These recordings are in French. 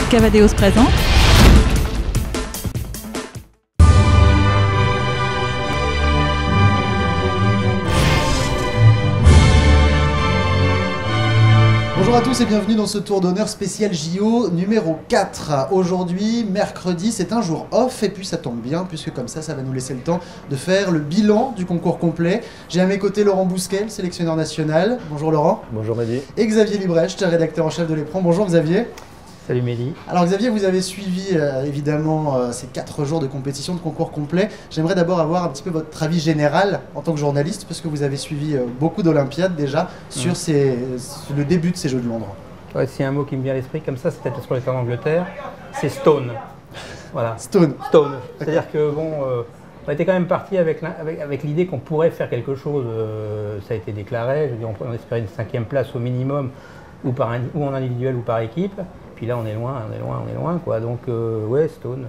Cavadeos présente. Bonjour à tous et bienvenue dans ce tour d'honneur spécial JO numéro 4. Aujourd'hui, mercredi, c'est un jour off et puis ça tombe bien puisque comme ça va nous laisser le temps de faire le bilan du concours complet. J'ai à mes côtés Laurent Bousquet, le sélectionneur national. Bonjour Laurent. Bonjour Mehdi. Et Xavier Librecht, rédacteur en chef de l'Éperon. Bonjour Xavier. Salut Mehdi. Alors Xavier, vous avez suivi évidemment ces 4 jours de compétition, de concours complet. J'aimerais d'abord avoir un petit peu votre avis général en tant que journaliste, parce que vous avez suivi beaucoup d'Olympiades déjà sur le début de ces Jeux de Londres. Ouais, s'il y a un mot qui me vient à l'esprit comme ça, c'est peut-être parce qu'on est en Angleterre, c'est Stone. Voilà. Stone. C'est-à-dire que bon, on était quand même parti avec l'idée qu'on pourrait faire quelque chose. Ça a été déclaré. Je veux dire, on espérait une 5e place au minimum, ou en individuel ou par équipe. Puis là, on est loin, quoi. Donc, ouais, Stone.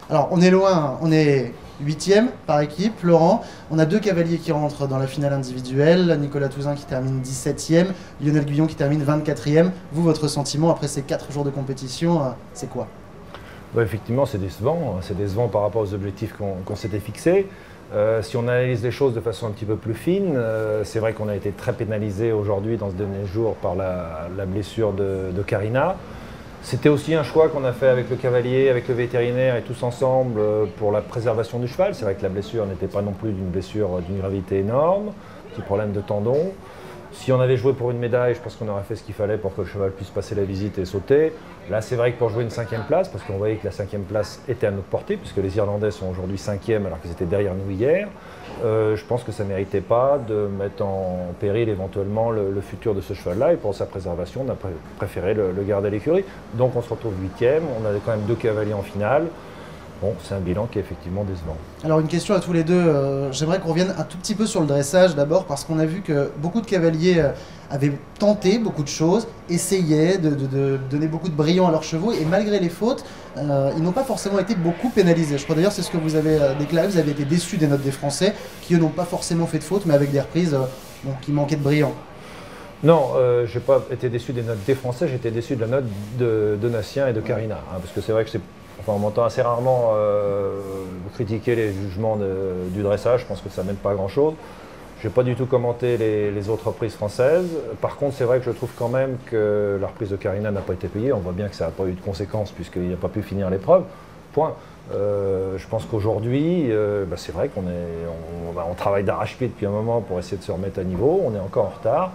Alors, on est loin, on est 8e par équipe, Laurent. On a 2 cavaliers qui rentrent dans la finale individuelle. Nicolas Touzin qui termine 17e, Lionel Guyon qui termine 24e. Vous, votre sentiment après ces 4 jours de compétition, c'est quoi? Ouais, effectivement, c'est décevant. C'est décevant par rapport aux objectifs qu'on s'était fixés. Si on analyse les choses de façon un petit peu plus fine, c'est vrai qu'on a été très pénalisé aujourd'hui dans ce dernier jour par la blessure de Karina. C'était aussi un choix qu'on a fait avec le cavalier, avec le vétérinaire et tous ensemble pour la préservation du cheval. C'est vrai que la blessure n'était pas non plus d'une blessure d'une gravité énorme, petit problème de tendon. Si on avait joué pour une médaille, je pense qu'on aurait fait ce qu'il fallait pour que le cheval puisse passer la visite et sauter. Là, c'est vrai que pour jouer une 5e place, parce qu'on voyait que la 5e place était à notre portée, puisque les Irlandais sont aujourd'hui 5e alors qu'ils étaient derrière nous hier, je pense que ça ne méritait pas de mettre en péril éventuellement le futur de ce cheval-là. Et pour sa préservation, on a préféré le garder à l'écurie. Donc on se retrouve 8e, on avait quand même 2 cavaliers en finale. Bon, c'est un bilan qui est effectivement décevant. Alors une question à tous les deux, j'aimerais qu'on revienne un tout petit peu sur le dressage d'abord, parce qu'on a vu que beaucoup de cavaliers avaient tenté beaucoup de choses, essayaient de donner beaucoup de brillant à leurs chevaux, et malgré les fautes, ils n'ont pas forcément été beaucoup pénalisés. Je crois d'ailleurs c'est ce que vous avez déclaré, vous avez été déçus des notes des Français, qui eux n'ont pas forcément fait de fautes, mais avec des reprises qui manquaient de brillant. Non, je n'ai pas été déçu des notes des Français, j'ai été déçu de la note de Donatien et de Karina, parce que c'est vrai que on m'entend assez rarement critiquer les jugements du dressage, je pense que ça ne mène pas à grand-chose. Je n'ai pas du tout commenté les autres reprises françaises. Par contre, c'est vrai que je trouve quand même que la reprise de Karina n'a pas été payée. On voit bien que ça n'a pas eu de conséquences puisqu'il n'a pas pu finir l'épreuve. Point. Je pense qu'aujourd'hui, c'est vrai qu'on travaille d'arrache-pied depuis un moment pour essayer de se remettre à niveau. On est encore en retard.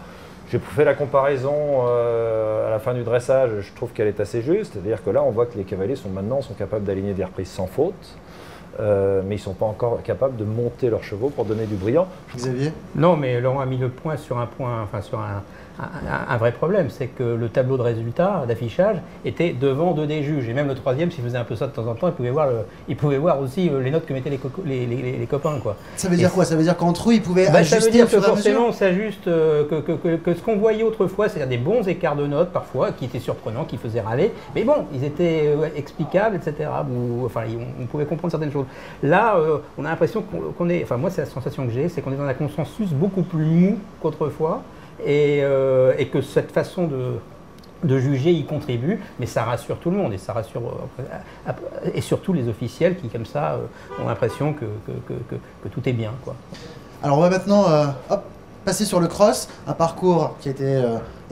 J'ai fait la comparaison à la fin du dressage, je trouve qu'elle est assez juste. C'est-à-dire que là, on voit que les cavaliers sont capables d'aligner des reprises sans faute, mais ils ne sont pas encore capables de monter leurs chevaux pour donner du brillant. Xavier ? Non, mais Laurent a mis le point sur un vrai problème, c'est que le tableau de résultats, d'affichage, était devant 2 des juges. Et même le 3e, s'il faisait un peu ça de temps en temps, il pouvait voir aussi les notes que mettaient les copains, quoi. Ça veut dire quoi? Ça veut dire qu'entre eux, ils pouvaient ajuster? Ça veut dire que forcément, on s'ajuste, que ce qu'on voyait autrefois, c'est-à-dire des bons écarts de notes, parfois, qui étaient surprenants, qui faisaient râler. Mais bon, ils étaient explicables, etc. On pouvait comprendre certaines choses. Là, on a l'impression qu'on est... Enfin, moi, c'est la sensation que j'ai, c'est qu'on est dans un consensus beaucoup plus mou qu'autrefois. Et que cette façon de juger y contribue, mais ça rassure tout le monde et ça rassure et surtout les officiels qui comme ça ont l'impression que tout est bien, quoi. Alors on va maintenant passer sur le cross, un parcours qui a été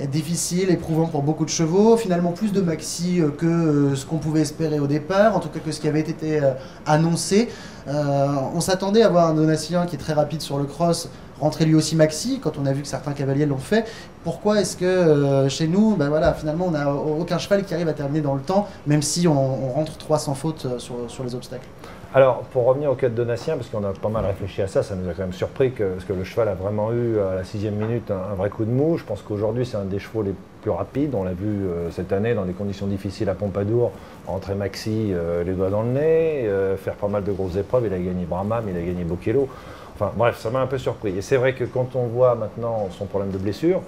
difficile, éprouvant pour beaucoup de chevaux, finalement plus de maxi que ce qu'on pouvait espérer au départ, en tout cas que ce qui avait été annoncé. On s'attendait à voir un Donatien qui est très rapide sur le cross, rentrer lui aussi maxi, quand on a vu que certains cavaliers l'ont fait. Pourquoi est-ce que chez nous, finalement on n'a aucun cheval qui arrive à terminer dans le temps, même si on rentre 300 fautes sur les obstacles? Alors, pour revenir au cas de Donatien, parce qu'on a pas mal réfléchi à ça nous a quand même surpris parce que le cheval a vraiment eu à la 6e minute un vrai coup de mou. Je pense qu'aujourd'hui c'est un des chevaux les plus rapides. On l'a vu cette année dans des conditions difficiles à Pompadour, rentrer maxi les doigts dans le nez, faire pas mal de grosses épreuves. Il a gagné Brahman, il a gagné Bokello. Enfin bref, ça m'a un peu surpris. Et c'est vrai que quand on voit maintenant son problème de blessure,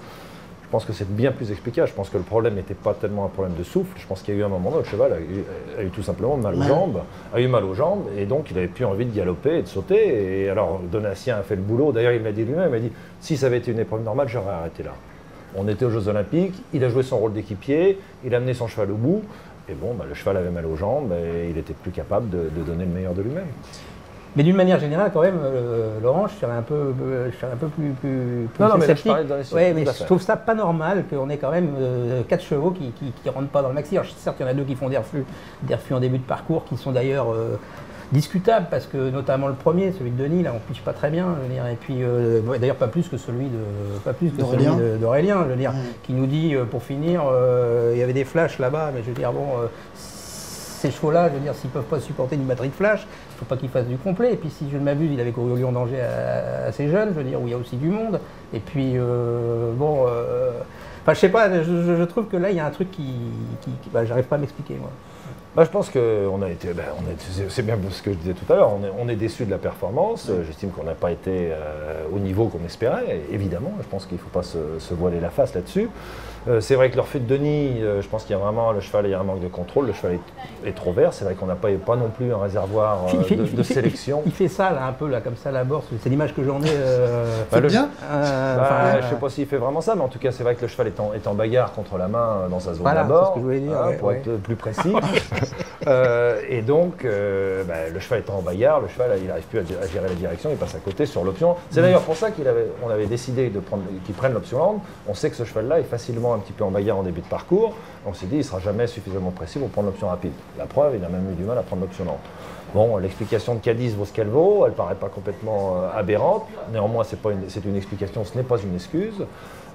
je pense que c'est bien plus explicable. Je pense que le problème n'était pas tellement un problème de souffle. Je pense qu'il y a eu un moment où le cheval a eu tout simplement mal aux jambes, et donc il n'avait plus envie de galoper et de sauter. Et alors Donatien a fait le boulot. D'ailleurs, il m'a dit lui-même, il m'a dit si ça avait été une épreuve normale, j'aurais arrêté là. On était aux Jeux Olympiques, il a joué son rôle d'équipier, il a amené son cheval au bout. Et bon, le cheval avait mal aux jambes et il n'était plus capable de donner le meilleur de lui-même. Mais d'une manière générale, quand même, Laurent, je serais un peu plus non, mais là, je sceptique. parlais dans les Ouais, mais je trouve ça pas normal qu'on ait quand même 4 chevaux qui ne rentrent pas dans le maxi. Alors, certes, il y en a 2 qui font des refus en début de parcours, qui sont d'ailleurs discutables, parce que notamment le premier, celui de Denis, là, on piche pas très bien, je veux dire. Et puis, d'ailleurs, pas plus que celui d'Aurélien, je veux dire, qui nous dit, pour finir, il y avait des flashs là-bas, mais je veux dire, bon. Ces chevaux-là, je veux dire, s'ils ne peuvent pas supporter une batterie de flash, il ne faut pas qu'ils fassent du complet. Et puis, si je ne m'abuse, il avait couru au Lion d'Angers assez jeune, je veux dire, où il y a aussi du monde. Et puis, je sais pas, je trouve que là, il y a un truc qui j'arrive pas à m'expliquer, moi. Je pense qu'on a été, c'est bien ce que je disais tout à l'heure, on est déçu de la performance. J'estime qu'on n'a pas été au niveau qu'on espérait, évidemment. Je pense qu'il ne faut pas se voiler la face là-dessus. C'est vrai que le refus de Denis, je pense qu'il y a vraiment, le cheval, il y a un manque de contrôle, le cheval est trop vert. C'est vrai qu'on n'a pas non plus un réservoir de sélection. Il fait ça, là, un peu, là, comme ça, la bourse. C'est l'image que j'en ai. Bien je ne sais pas s'il fait vraiment ça, mais en tout cas, c'est vrai que le cheval est en bagarre contre la main dans sa zone d'abord. C'est ce que je voulais dire. Pour être plus précis. Et donc, le cheval étant en bagarre, le cheval, il n'arrive plus à gérer la direction, il passe à côté sur l'option. C'est d'ailleurs pour ça qu'on avait décidé qu'il prenne l'option lente. On sait que ce cheval-là est facilement un petit peu en bagarre en début de parcours. On s'est dit, il ne sera jamais suffisamment précis pour prendre l'option rapide. La preuve, il a même eu du mal à prendre l'option lente. Bon, l'explication de Cadiz vaut ce qu'elle vaut, elle ne paraît pas complètement aberrante. Néanmoins, c'est une explication, ce n'est pas une excuse.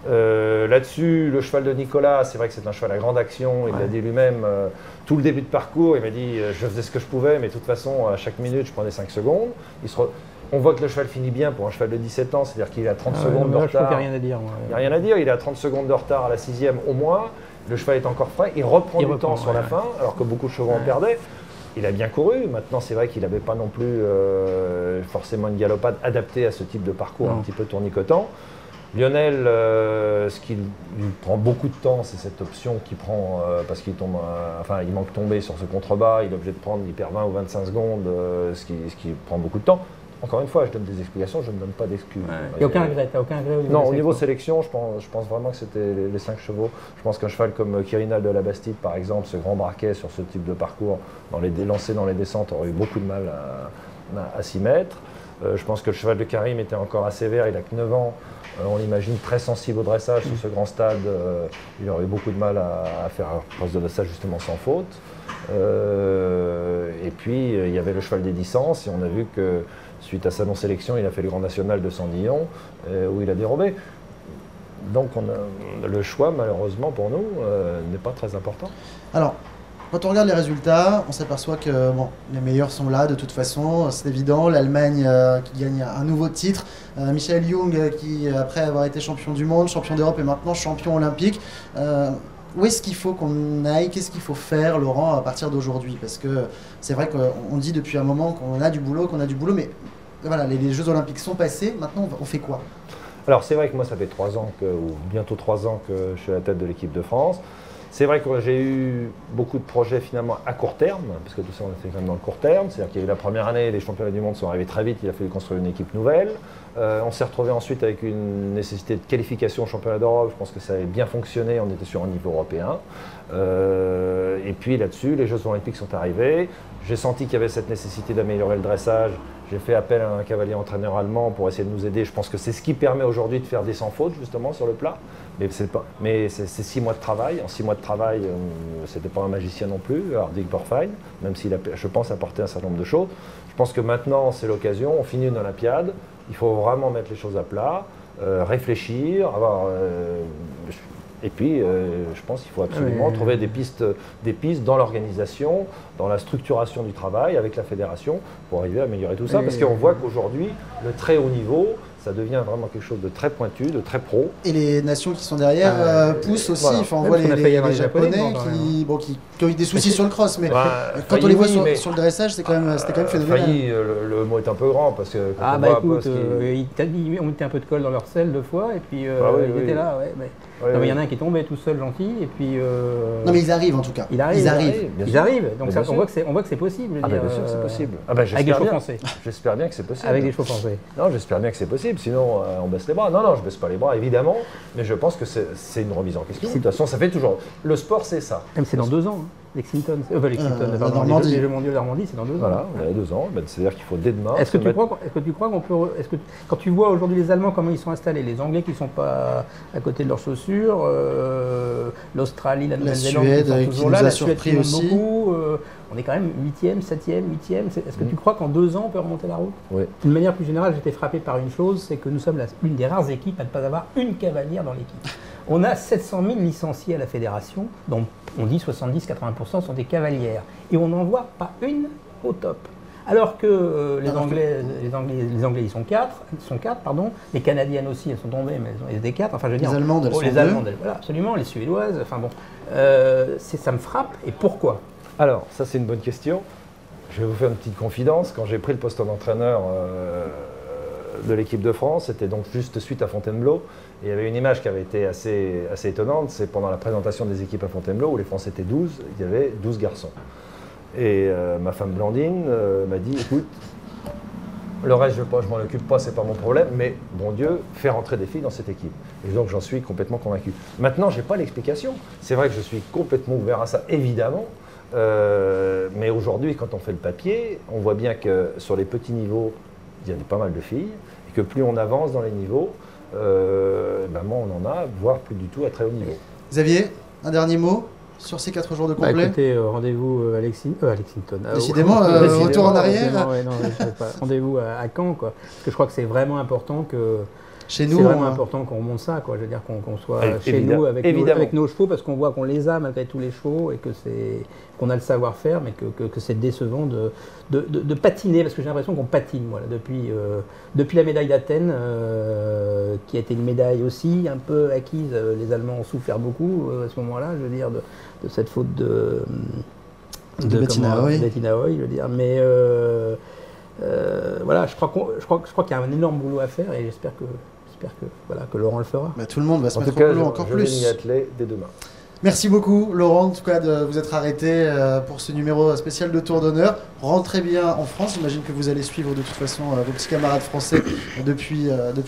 Là-dessus, le cheval de Nicolas, c'est vrai que c'est un cheval à grande action, il l'a dit lui-même, tout le début de parcours, il m'a dit je faisais ce que je pouvais, mais de toute façon, à chaque minute, je prenais 5 secondes. On voit que le cheval finit bien pour un cheval de 17 ans, c'est-à-dire qu'il est à 30 secondes de retard. Je trouve qu'il n'y a rien à dire. Il n'y a rien à dire, il est à 30 secondes de retard à la 6e au moins, le cheval est encore frais, il reprend du temps sur la fin, alors que beaucoup de chevaux en perdaient. Il a bien couru, maintenant c'est vrai qu'il n'avait pas non plus forcément une galopade adaptée à ce type de parcours un petit peu tournicotant. Lionel, ce qui lui prend beaucoup de temps, c'est cette option qu'il prend parce qu'il tombe, il manque tomber sur ce contrebas, il est obligé de prendre, il perd 20 ou 25 secondes, ce qui prend beaucoup de temps. Encore une fois, je donne des explications, je ne donne pas d'excuses. Il n'y a aucun regret, Non, au niveau sélection, je pense vraiment que c'était les 5 chevaux. Je pense qu'un cheval comme Quirinal de la Bastide, par exemple, ce grand braquet sur ce type de parcours, lancé dans les descentes, aurait eu beaucoup de mal à s'y mettre. Je pense que le cheval de Karim était encore assez vert, il n'a que 9 ans. On l'imagine très sensible au dressage sur ce grand stade. Il aurait eu beaucoup de mal à faire un poste de dressage justement sans faute. Et puis, il y avait le cheval des licences et on a vu que suite à sa non-sélection, il a fait le Grand National de Sandillon où il a dérobé. Donc le choix, malheureusement pour nous, n'est pas très important. Alors, quand on regarde les résultats, on s'aperçoit que les meilleurs sont là de toute façon, c'est évident. L'Allemagne qui gagne un nouveau titre, Michael Jung qui, après avoir été champion du monde, champion d'Europe et maintenant champion olympique. Où est-ce qu'il faut qu'on aille? Qu'est-ce qu'il faut faire, Laurent, à partir d'aujourd'hui? Parce que c'est vrai qu'on dit depuis un moment qu'on a du boulot, mais voilà, les Jeux Olympiques sont passés, maintenant on fait quoi? Alors c'est vrai que moi ça fait 3 ans, ou bientôt 3 ans que je suis à la tête de l'équipe de France. C'est vrai que j'ai eu beaucoup de projets finalement à court terme, parce que tout ça on était quand même dans le court terme, c'est-à-dire qu'il y a eu la première année, les championnats du monde sont arrivés très vite, il a fallu construire une équipe nouvelle. On s'est retrouvé ensuite avec une nécessité de qualification au championnat d'Europe, je pense que ça avait bien fonctionné, on était sur un niveau européen. Et puis là-dessus, les Jeux Olympiques sont arrivés, j'ai senti qu'il y avait cette nécessité d'améliorer le dressage. J'ai fait appel à un cavalier entraîneur allemand pour essayer de nous aider. Je pense que c'est ce qui permet aujourd'hui de faire des sans fautes justement sur le plat. Mais c'est 6 mois de travail. En 6 mois de travail, c'était pas un magicien non plus, Hardig Borfine, même s'il a, je pense, apporté un certain nombre de choses. Je pense que maintenant, c'est l'occasion. On finit une Olympiade. Il faut vraiment mettre les choses à plat, réfléchir, et puis, je pense qu'il faut absolument trouver des pistes dans l'organisation, dans la structuration du travail avec la fédération pour arriver à améliorer tout ça. Parce qu'on voit qu'aujourd'hui, le très haut niveau, ça devient vraiment quelque chose de très pointu, de très pro. Et les nations qui sont derrière poussent aussi. Voilà. Enfin, on voit les Japonais qui ont eu des soucis sur le cross, mais quand on les voit sur le dressage, c'était quand même phénoménal. Le mot est un peu grand parce que quand on écoute, on mettait un peu de colle dans leur selle 2 fois et puis il était là. Non, mais il y en a un qui est tombé tout seul, gentil, et puis... Non, mais ils arrivent en tout cas. Ils arrivent. Donc ça, on voit que c'est possible. Bien sûr que c'est possible. Avec des chevaux français. J'espère bien que c'est possible. Avec des chevaux français. Non, j'espère bien que c'est possible, sinon on baisse les bras. Non, je baisse pas les bras, évidemment, mais je pense que c'est une remise en question. De toute façon, ça fait toujours... Le sport, c'est ça. Même c'est dans 2 ans. Lexington, la Normandie. Les Jeux mondiaux de Normandie, c'est dans 2 ans. Voilà, on a 2 ans. Ben, c'est-à-dire qu'il faut dès demain. Est-ce que tu crois qu'on peut. Quand tu vois aujourd'hui les Allemands, comment ils sont installés, les Anglais qui ne sont pas à côté de leurs chaussures, l'Australie, la Nouvelle-Zélande qui sont toujours là, la Suède qui monte beaucoup, on est quand même 8e, 7e, 8e. Est-ce que tu crois qu'en 2 ans on peut remonter la route? Oui. D'une manière plus générale, j'étais frappé par une chose, c'est que nous sommes l'une des rares équipes à ne pas avoir une cavalière dans l'équipe. On a 700 000 licenciés à la fédération, dont on dit 70-80% sont des cavalières. Et on n'en voit pas une au top. Alors que les Anglais, ils sont 4, les Canadiennes aussi, elles sont tombées, mais elles étaient 4. Enfin, je veux dire, les Allemandes, elles sont les Allemandes, voilà, absolument, les Suédoises, enfin bon. Ça me frappe. Et pourquoi? Alors, ça c'est une bonne question. Je vais vous faire une petite confidence. Quand j'ai pris le poste d'entraîneur de l'équipe de France, c'était donc juste suite à Fontainebleau. Et il y avait une image qui avait été assez étonnante, c'est pendant la présentation des équipes à Fontainebleau, où les Français étaient 12, il y avait 12 garçons. Et ma femme Blandine m'a dit, écoute, le reste je m'en occupe pas, c'est pas mon problème, mais bon Dieu, fais rentrer des filles dans cette équipe. Et donc j'en suis complètement convaincu. Maintenant, je n'ai pas l'explication. C'est vrai que je suis complètement ouvert à ça, évidemment. Mais aujourd'hui, quand on fait le papier, on voit bien que sur les petits niveaux, il y a pas mal de filles, et que plus on avance dans les niveaux, moins on en a, voire plus du tout à très haut niveau. Xavier, un dernier mot sur ces 4 jours de complet? Écoutez, rendez-vous à Lexington. Décidément, retour en arrière. Rendez-vous à Caen, quoi. Parce que je crois que c'est vraiment important que... Chez nous, c'est vraiment important qu'on remonte ça, quoi. Je veux dire qu'on soit chez nous avec nos chevaux, parce qu'on voit qu'on les a malgré tous les chevaux et qu'on a le savoir-faire, mais que c'est décevant de patiner, parce que j'ai l'impression qu'on patine, voilà, depuis la médaille d'Athènes, qui a été une médaille aussi un peu acquise. Les Allemands ont souffert beaucoup à ce moment-là, je veux dire, de cette faute de Bettina Hoy, je veux dire, mais voilà, je crois qu'il y a un énorme boulot à faire, et j'espère que Laurent le fera. Tout le monde va se mettre au boulot encore plus. Je vais m'y atteler dès demain. Merci beaucoup Laurent, en tout cas de vous être arrêté pour ce numéro spécial de Tour d'Honneur. Rentrez bien en France, j'imagine que vous allez suivre de toute façon vos petits camarades français depuis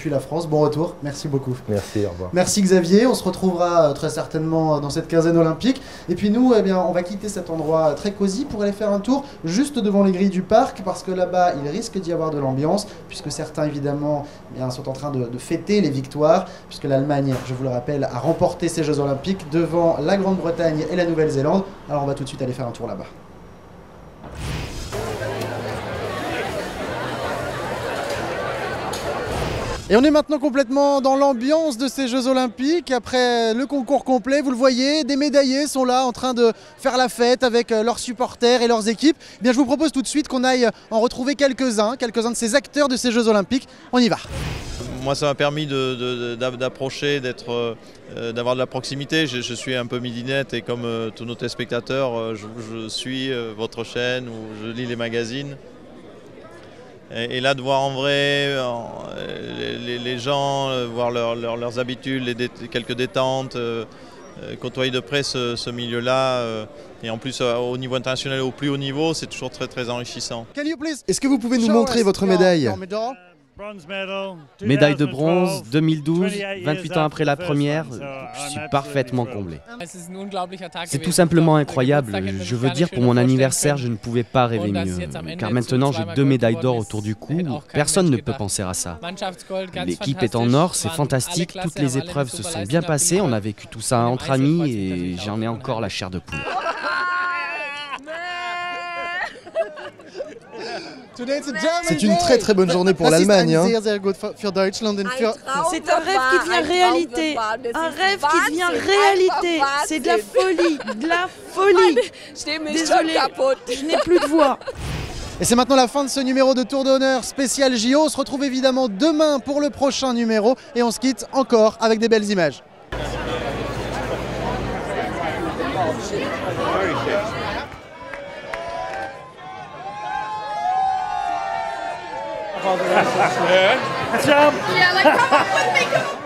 la France. Bon retour, merci beaucoup. Merci, au revoir. Merci Xavier, on se retrouvera très certainement dans cette quinzaine olympique. Et puis nous, on va quitter cet endroit très cosy pour aller faire un tour juste devant les grilles du parc, parce que là-bas, il risque d'y avoir de l'ambiance, puisque certains évidemment sont en train de fêter les victoires, puisque l'Allemagne, je vous le rappelle, a remporté ces Jeux olympiques devant la Grande-Bretagne et la Nouvelle-Zélande. Alors on va tout de suite aller faire un tour là-bas. Et on est maintenant complètement dans l'ambiance de ces Jeux Olympiques. Après le concours complet, vous le voyez, des médaillés sont là en train de faire la fête avec leurs supporters et leurs équipes. Eh bien, je vous propose tout de suite qu'on aille en retrouver quelques-uns de ces acteurs de ces Jeux Olympiques. On y va. Moi, ça m'a permis d'approcher, d'avoir de la proximité. Je suis un peu midinette et comme tous nos téléspectateurs, je suis votre chaîne ou je lis les magazines. Et là, de voir en vrai les gens, voir leurs habitudes, quelques détentes, côtoyer de près ce milieu-là, et en plus au niveau international, au plus haut niveau, c'est toujours très très enrichissant. Est-ce que vous pouvez nous montrer votre médaille ? Médaille de bronze 2012, 28 ans après la première, je suis parfaitement comblé. C'est tout simplement incroyable. Je veux dire, pour mon anniversaire, je ne pouvais pas rêver mieux. Car maintenant, j'ai 2 médailles d'or autour du cou. Personne ne peut penser à ça. L'équipe est en or, c'est fantastique. Toutes les épreuves se sont bien passées. On a vécu tout ça entre amis et j'en ai encore la chair de poule. C'est une très très bonne journée pour l'Allemagne. Hein. C'est un rêve qui devient réalité. Un rêve qui devient réalité. C'est de la folie, de la folie. Désolée, je n'ai plus de voix. Et c'est maintenant la fin de ce numéro de Tour d'Honneur spécial JO. On se retrouve évidemment demain pour le prochain numéro. Et on se quitte encore avec des belles images. Yeah, like come up with me, come up.